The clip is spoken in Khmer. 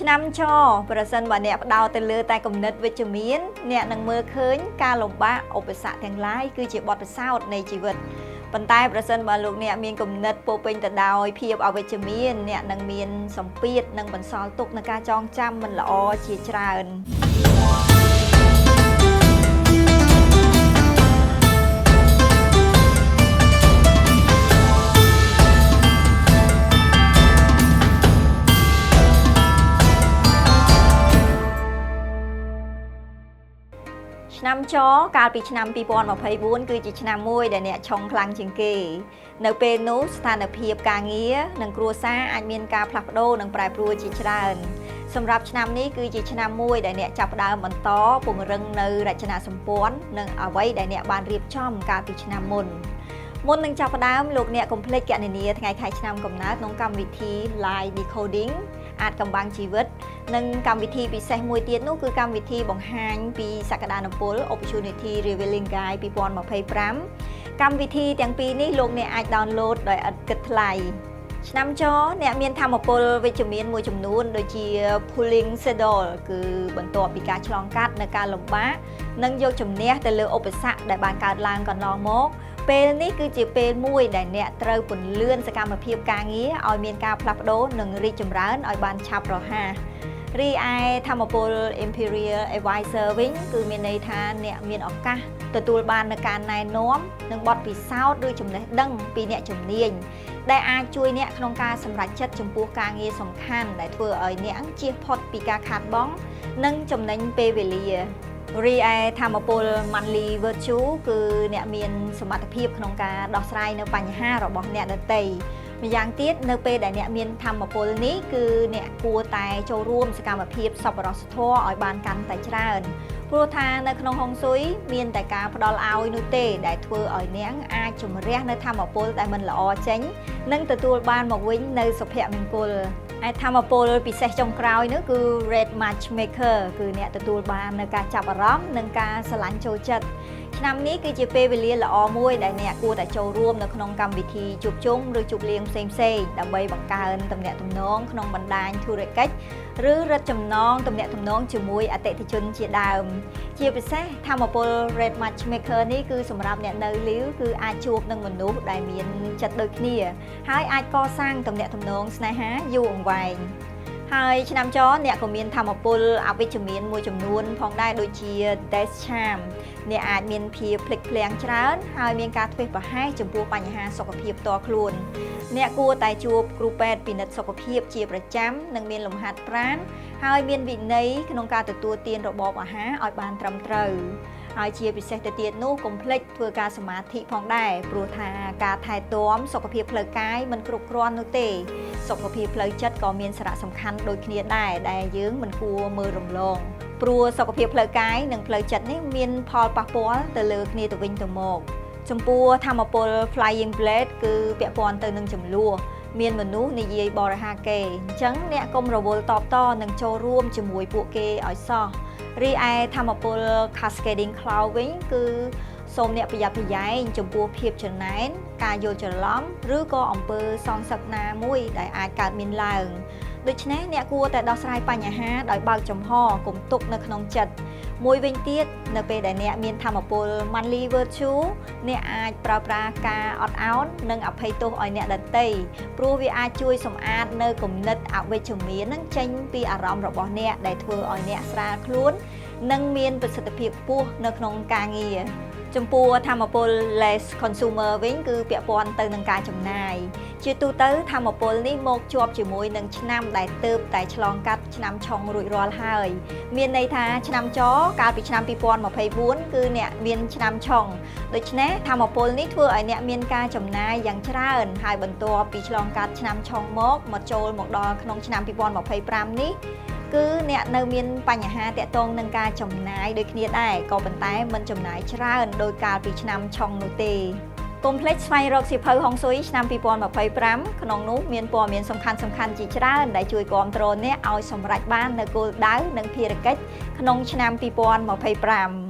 ឆ្នាំចប្រសិនបើអ្នកផ្ដោតទៅលើតែគំនិតវិជ្ជមានអ្នកនឹងមើលឃើញការលំបាកឧបសគ្គទាំងឡាយគឺជាបទពិសោធន៍នៃជីវិតប៉ុន្តែប្រសិនបើលោកអ្នកមានគំនិតពោពេញទៅដោយភាពអវិជ្ជមានអ្នកនឹងមានសម្ពាធនិងបន្សល់ទុកនឹងការចងចាំមិនល្អជាច្រើនឆ្នាំចកាលពីឆ្នាំ2024គឺជាឆ្នាំមួយដែលអ្នកឆុងខ្លាំងជាងគេនៅពេលនោះស្ថានភាពការងារនិងគ្រួសារអាចមានការផ្លាស់ប្ដូរនិងប្រែប្រួលជាច្រើនសម្រាប់ឆ្នាំនេះគឺជាឆ្នាំមួយដែលអ្នកចាប់ផ្ដើមបន្តពង្រឹងនៅរចនាសម្ព័ន្ធនិងអ្វីដែលអ្នកបានរៀបចំកាលពីឆ្នាំមុននឹងចាប់ផ្ដើមលោកអ្នកកុំភ្លេចគណនាថ្ងៃខែឆ្នាំកំណើតក្នុងកម្មវិធី Live Decoding អាចកំបាំងជីវិតនិងកម្មវិធីពិសេសមួយទៀតនោះគឺកម្មវិធីបង្ហាញពីសក្តានុពល Opportunity Revealing Guide 2025កម្មវិធីទាំងពីរនេះលោកអ្នកអាច download ដោយឥតគិតថ្លៃឆ្នាំចអ្នកមានធម៌ពលវិជ្ជមានមួយចំនួនដូចជា Pulling Saddle គឺបន្ទាប់ពីការឆ្លងកាត់នៅការលំបាកនិងយកជំនះទៅលើឧបសគ្គដែលបានកើតឡើងកន្លងមកពេលនេះគឺជាពេលមួយដែលអ្នកត្រូវពន្លឿនសកម្មភាពការងារឲ្យមានការផ្លាស់ប្ដូរនិងរីកចម្រើនឲ្យបានឆាប់រហ័សរីឯធម្មពល Imperial Advisor វិញគឺមានន័យថាអ្នកមានឱកាសទទួលបាននូវការណែនាំនិងបទពិសោធន៍ឬចំណេះដឹងពីអ្នកជំនាញដែលអាចជួយអ្នកក្នុងការសម្រេចចិត្តចំពោះការងារសំខាន់ដែលធ្វើឲ្យអ្នកជៀសផុតពីការខាតបង់និងចំណេញពេលវេលារីឯធម្មពល Manly Virtue គឺអ្នកមានសមត្ថភាពក្នុងការដោះស្រាយនៅបញ្ហារបស់អ្នកដទៃម្យ៉ាងទៀតនៅពេលដែលអ្នកមានធម្មពលនេះគឺអ្នកគួរតែចូលរួមសកម្មភាពសប្បុរសធម៌ឲ្យបានកាន់តែច្រើនព្រោះថានៅក្នុងហុងស៊ុយមានតែការផ្ដល់ឲ្យនោះទេដែលធ្វើឲ្យអ្នកអាចជំរះនៅធម្មពលដែលមិនល្អចេញនិងទទួលបានមកវិញនៅសុភមង្គលឯធម្មពលពិសេសចុងក្រោយនោះគឺ Red Matchmaker គឺអ្នកទទួលបាននៅការចាប់អារម្មណ៍និងការស្រឡាញ់ចូលចិត្តឆ្នាំនេះគឺជាពេលវេលាល្អមួយដែលអ្នកគួរតែចូលរួមនៅក្នុងកម្មវិធីជួបជុំឬជប់លៀងផ្សេងៗដើម្បីបង្កើនទំនាក់ទំនងក្នុងបណ្ដាញធុរកិច្ចឬរឹតចំណងទំនាក់ទំនងជាមួយអតិថិជនជាដើមជាពិសេសធម្មពល Red Matchmaker នេះគឺសម្រាប់អ្នកនៅលីវគឺអាចជួបនឹងមនុស្សដែលមានចិត្តដូចគ្នាហើយអាចកសាងទំនាក់ទំនងស្នេហាយូរអង្វែងហើយឆ្នាំចអ្នកក៏មានធម្មពលអវិជ្ជមានមួយចំនួនផងដែរដូចជា Death Charm អ្នកអាចមានភាពភ្លេចភ្លាំងច្រើនហើយមានការធ្វេសប្រហែសចំពោះបញ្ហាសុខភាពផ្ទាល់ខ្លួនអ្នកគួរតែជួបគ្រូពេទ្យពិនិត្យសុខភាពជាប្រចាំនិងមានលំហាត់ប្រាណហើយមានវិន័យក្នុងការទទួលទានរបបអាហារឲ្យបានត្រឹមត្រូវហើយជាពិសេសទៅទៀតនោះកុំភ្លេចធ្វើការសមាធិផងដែរព្រោះថាការថែទាំសុខភាពផ្លូវកាយមិនគ្រប់គ្រាន់នោះទេសុខភាពផ្លូវចិត្តក៏មានសារៈសំខាន់ដូចគ្នាដែរដែលយើងមិនគួរមើលរំលងព្រោះសុខភាពផ្លូវកាយនិងផ្លូវចិត្តនេះមានផលប៉ះពាល់ទៅលើគ្នាទៅវិញទៅមកចំពោះធម្មពល Flying Blade គឺពាក់ព័ន្ធទៅនឹងចំនួនមានមនុស្សនិយាយបរិហាគេអញ្ចឹងអ្នកកុំរវល់តបតនិងចូលរួមជាមួយពួកគេឲ្យសោះរីឯធម្មពល Cascading Cloud វិញគឺសូមអ្នកប្រយ័ត្នប្រយែងចំពោះភាពចំណែនការយល់ច្រឡំឬក៏អំពើសងសឹកណាមួយដែលអាចកើតមានឡើងដូច្នេះអ្នកគួរតែដោះស្រាយបញ្ហាដោយបើកចំហកុំទុកនៅក្នុងចិត្តមួយវិញទៀតនៅពេលដែលអ្នកមានធម្មពល Manly Virtue អ្នកអាចប្រើប្រាស់ការអត់ឱននិងអភ័យទោសឲ្យអ្នកដទៃព្រោះវាអាចជួយសម្អាតនៅគំនិតអវិជ្ជមាននឹងចេញពីអារម្មណ៍របស់អ្នកដែលធ្វើឲ្យអ្នកស្រាលខ្លួននិងមានប្រសិទ្ធភាពខ្ពស់នៅក្នុងការងារចំពោះធម្មពល less consumer វិញគឺពាក់ព័ន្ធទៅនឹងការចំណាយជាទូទៅធម្មពលនេះមកជាប់ជាមួយនឹងឆ្នាំដែលទើបតែឆ្លងកាត់ឆ្នាំឆុងរួចរាល់ហើយមានន័យថាឆ្នាំចកាលពីឆ្នាំ2024គឺអ្នកមានឆ្នាំឆុងដូច្នេះធម្មពលនេះធ្វើឲ្យអ្នកមានការចំណាយយ៉ាងច្រើនហើយបន្ទាប់ពីឆ្លងកាត់ឆ្នាំឆុងមកចូលមកដល់ក្នុងឆ្នាំ2025នេះគឺអ្នកនៅមានបញ្ហាតាក់ទងនឹងការចំណាយដូចគ្នាដែរក៏ប៉ុន្តែមិនចំណាយច្រើនដោយកាលពីឆ្នាំឆុងនោះទេកុំភ្លេចស្វែងរកសៀវភៅហុងស៊ុយឆ្នាំ2025ក្នុងនោះមានព័ត៌មានសំខាន់ៗជាច្រើនដែលជួយគាំទ្រអ្នកឲ្យសម្រេចបាននូវគោលដៅនិងភារកិច្ចក្នុងឆ្នាំ2025